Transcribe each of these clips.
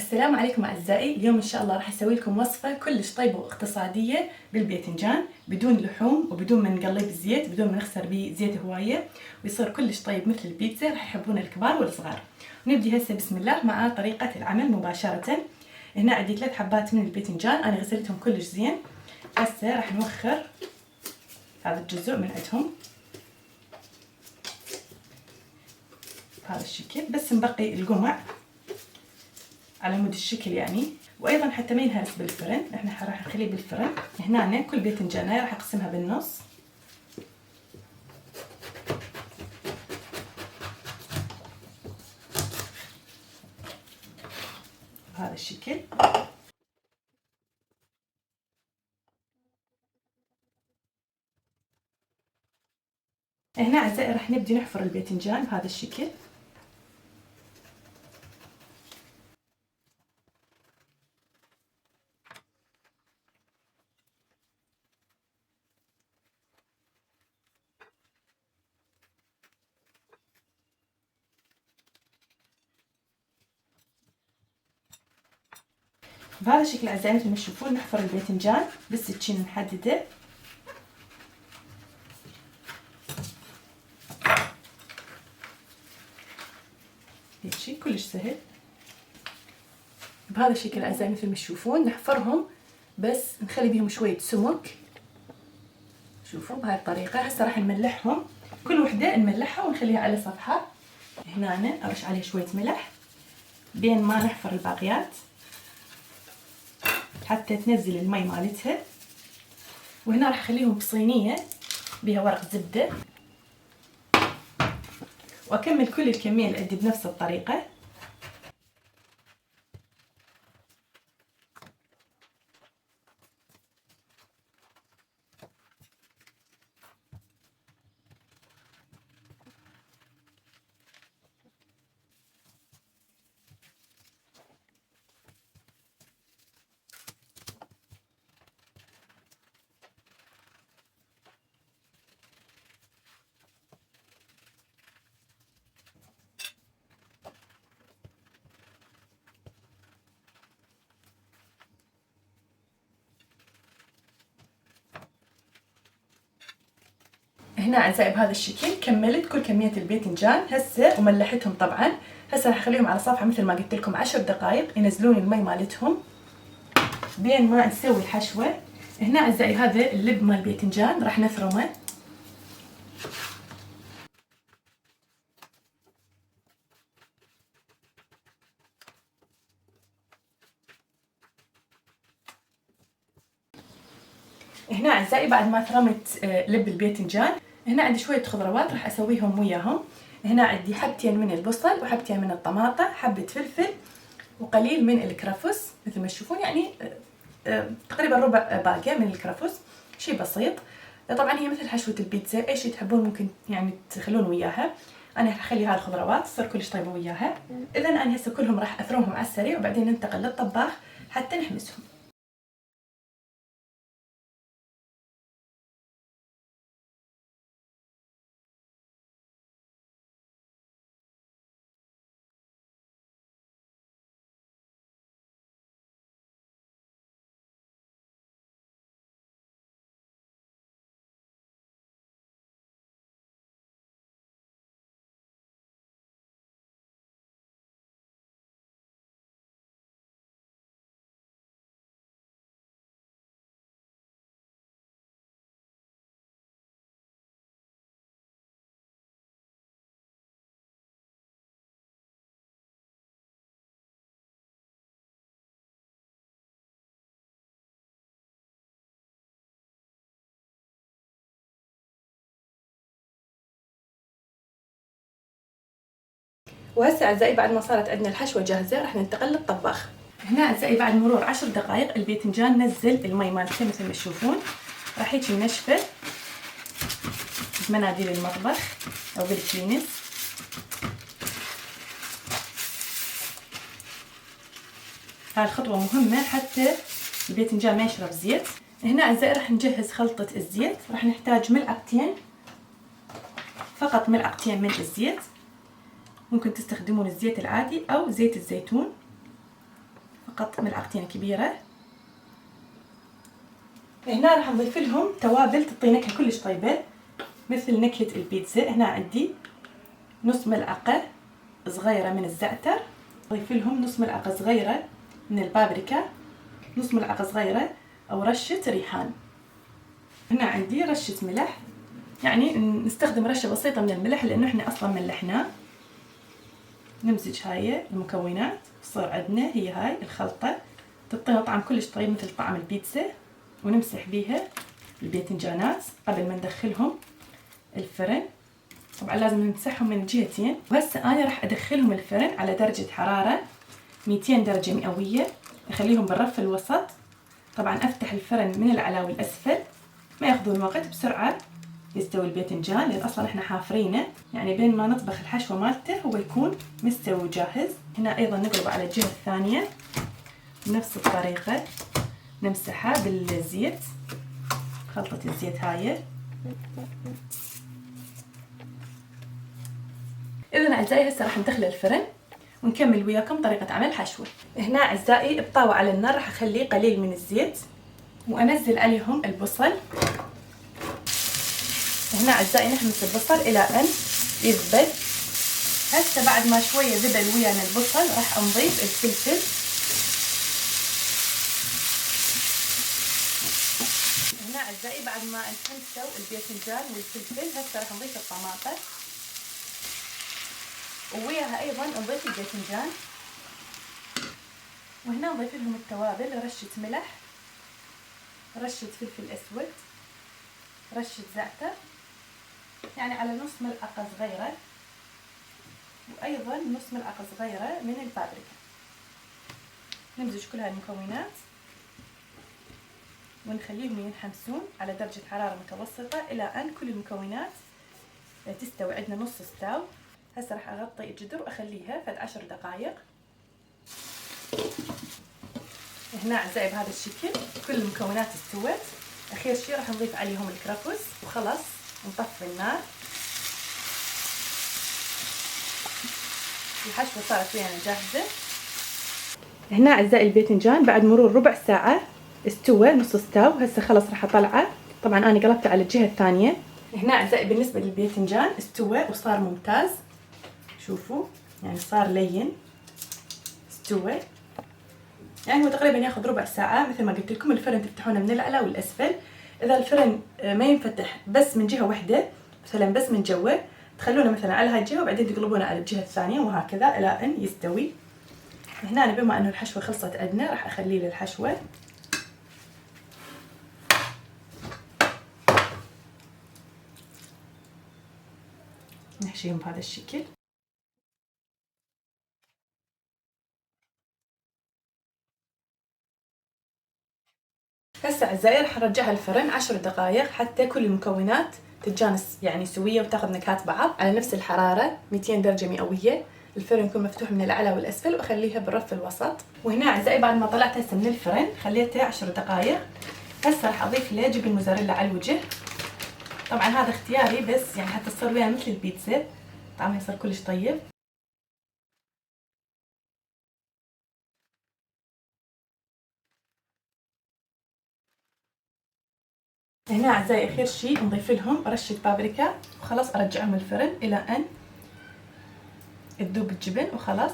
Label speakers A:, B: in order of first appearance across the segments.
A: السلام عليكم أعزائي. اليوم إن شاء الله راح أسوي لكم وصفة كلش طيبة واقتصادية بالباذنجان، بدون لحوم وبدون ما نقليه بالزيت، بدون ما نخسر بيه زيت هواية، ويصير كلش طيب مثل البيتزا. راح يحبونه الكبار والصغار. ونبدي هسه بسم الله مع طريقة العمل مباشرة. هنا عندي 3 حبات من الباذنجان، أنا غسلتهم كلش زين. هسه راح نوخر هذا الجزء من عندهم بهذا الشكل، بس نبقي القمع على مود الشكل يعني. وايضا حتى ما ينهرس بالفرن، احنا راح نخليه بالفرن. هنا كل باذنجانه راح اقسمها بالنص بهذا الشكل. هنا اعزائي راح نبدي نحفر الباذنجان بهذا الشكل. بهذا الشكل اعزائي مثل ما تشوفون نحفر الباذنجان بالسكين، نحدده هيك شيء كلش سهل. بهذا الشكل اعزائي مثل ما تشوفون نحفرهم، بس نخلي بهم شويه سمك. شوفوا بهاي الطريقه. هسه راح نملحهم، كل وحده نملحها ونخليها على صفحه. هنا ارش عليه شويه ملح بين ما نحفر الباقيات حتى تنزل المي مالتها. وهنا راح اخليهم بصينيه بها ورق زبده، واكمل كل الكميه اللي عندي بنفس الطريقه. هنا اعزائي بهذا الشكل كملت كل كميه الباذنجان هسه وملحتهم طبعا. هسه راح اخليهم على صفحه مثل ما قلت لكم 10 دقائق ينزلون المي مالتهم بين ما نسوي الحشوه. هنا اعزائي هذا اللب مال الباذنجان راح نفرمه. هنا اعزائي بعد ما فرمت لب الباذنجان، هنا عندي شويه خضروات راح اسويهم وياهم. هنا عندي حبتين من البصل وحبتين من الطماطة، حبه فلفل وقليل من الكرفس مثل ما تشوفون يعني تقريبا ربع باقه من الكرفس، شيء بسيط. طبعا هي مثل حشوه البيتزا، اي شيء تحبون ممكن يعني تخلون وياها. انا هخلي هاي الخضروات تصير كلش طيبه وياها. اذا انا هسه كلهم راح افرمهم على السريع وبعدين ننتقل للطباخ حتى نحمسهم. وهسه اعزائي بعد ما صارت عندنا الحشوه جاهزه راح ننتقل للطباخ. هنا اعزائي بعد مرور 10 دقائق الباذنجان نزل المي مالته مثل ما تشوفون، راح هيك ننشفه بمناديل المطبخ او بالكلينس. هاي الخطوه مهمه حتى الباذنجان ما يشرب زيت. هنا اعزائي راح نجهز خلطه الزيت. راح نحتاج ملعقتين، فقط ملعقتين من الزيت. ممكن تستخدمون الزيت العادي او زيت الزيتون. فقط ملعقتين كبيرة. هنا راح نضيف لهم توابل تعطي نكهة كلش طيبة مثل نكهة البيتزا. هنا عندي نص ملعقة صغيرة من الزعتر، نضيف لهم نص ملعقة صغيرة من البابريكا، نص ملعقة صغيرة أو رشة ريحان. هنا عندي رشة ملح، يعني نستخدم رشة بسيطة من الملح لأنه احنا أصلا ملحناه. نمزج هاي المكونات، تصير عندنا هي هاي الخلطة تعطينا طعم كلش طيب مثل طعم البيتزا. ونمسح بيها الباذنجانات قبل ما ندخلهم الفرن. طبعا لازم نمسحهم من الجهتين. وهسه أنا راح أدخلهم الفرن على درجة حرارة 200 درجة مئوية، أخليهم بالرف الوسط. طبعا أفتح الفرن من الأعلى والأسفل، ما ياخذون وقت، بسرعة يستوي الباذنجان لأن أصلا إحنا حافرينه، يعني بين ما نطبخ الحشوة مالته هو يكون مستوي وجاهز. هنا أيضا نقلبه على الجهة الثانية بنفس الطريقة، نمسحها بالزيت، خلطة الزيت هاي. إذن أعزائي هسه راح ندخل الفرن ونكمل وياكم طريقة عمل الحشوة. هنا أعزائي بطاوة على النار راح أخليه قليل من الزيت وأنزل عليهم البصل. هنا أعزائي نحمص البصل إلى أن يذبل. هسه بعد ما شوية ذبل ويانا البصل راح نضيف الفلفل. هنا أعزائي بعد ما نحمسوا الباذنجان والفلفل هسه راح نضيف الطماطة ووياها أيضا نضيف الباذنجان. وهنا نضيف لهم التوابل، رشة ملح، رشة فلفل أسود، رشة زعتر يعني على نص ملعقة صغيرة، وأيضا نص ملعقة صغيرة من البابريكا. نمزج كل هاي المكونات ونخليهم ينحمسون على درجة حرارة متوسطة إلى أن كل المكونات تستوي عندنا نص استو. هسه راح أغطي الجدر وأخليها فد 10 دقائق. هنا أعزائي بهذا الشكل كل المكونات استوت. أخير شي راح نضيف عليهم الكرفس وخلاص نطفي النار. الحشوة صارت ويانا جاهزة. هنا أعزائي الباذنجان بعد مرور ربع ساعة استوى نص استو. هسه خلص راح أطلعه. طبعا أنا قلبته على الجهة الثانية. هنا أعزائي بالنسبة للباذنجان استوى وصار ممتاز، شوفوا يعني صار لين استوى. يعني هو تقريبا ياخذ ربع ساعة. مثل ما قلت لكم الفرن تفتحونه من الأعلى والأسفل. إذا الفرن ما ينفتح بس من جهة واحدة مثلا بس من جوا، تخلونه مثلا على هاي الجهة وبعدين تقلبونه على الجهة الثانية وهكذا إلى أن يستوي. هنا بما أنه الحشوة خلصت عندنا راح أخليه للحشوة. نحشيهم بهذا الشكل. هسه أعزائي راح أرجعها الفرن 10 دقائق حتى كل المكونات تتجانس يعني سوية وتاخذ نكهات بعض على نفس الحرارة 200 درجة مئوية. الفرن يكون مفتوح من الأعلى والأسفل وأخليها بالرف الوسط. وهنا أعزائي بعد ما طلعت هسه من الفرن خليتها 10 دقائق. هسه راح أضيف له جبن موزاريلا على الوجه. طبعا هذا اختياري بس يعني حتى تصير وياها مثل البيتزا، طعمها يصير كلش طيب. هنا أعزائي آخر شيء نضيف لهم رشة بابريكا وخلاص أرجعهم الفرن إلى أن تذوب الجبن وخلاص.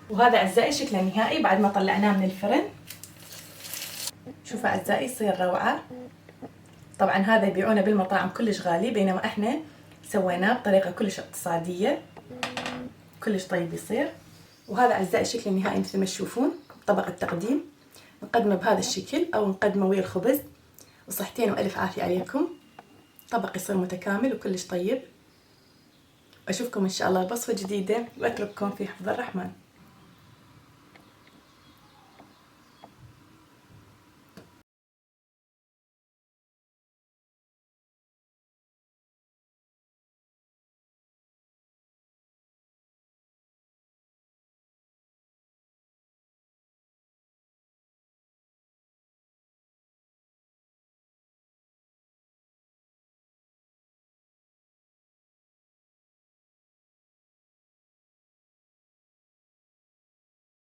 A: وهذا أعزائي شكله النهائي بعد ما طلعناه من الفرن. شوفوا أعزائي يصير روعة. طبعا هذا يبيعونه بالمطاعم كلش غالي، بينما احنا سويناه بطريقة كلش اقتصادية كلش طيب يصير. وهذا أعزائي شكله النهائي مثل ما تشوفون. طبق التقديم نقدمه بهذا الشكل أو نقدمه ويا الخبز. وصحتين وألف عافية عليكم. طبق يصير متكامل وكلش طيب. أشوفكم إن شاء الله بوصفة جديدة وأترككم في حفظ الرحمن.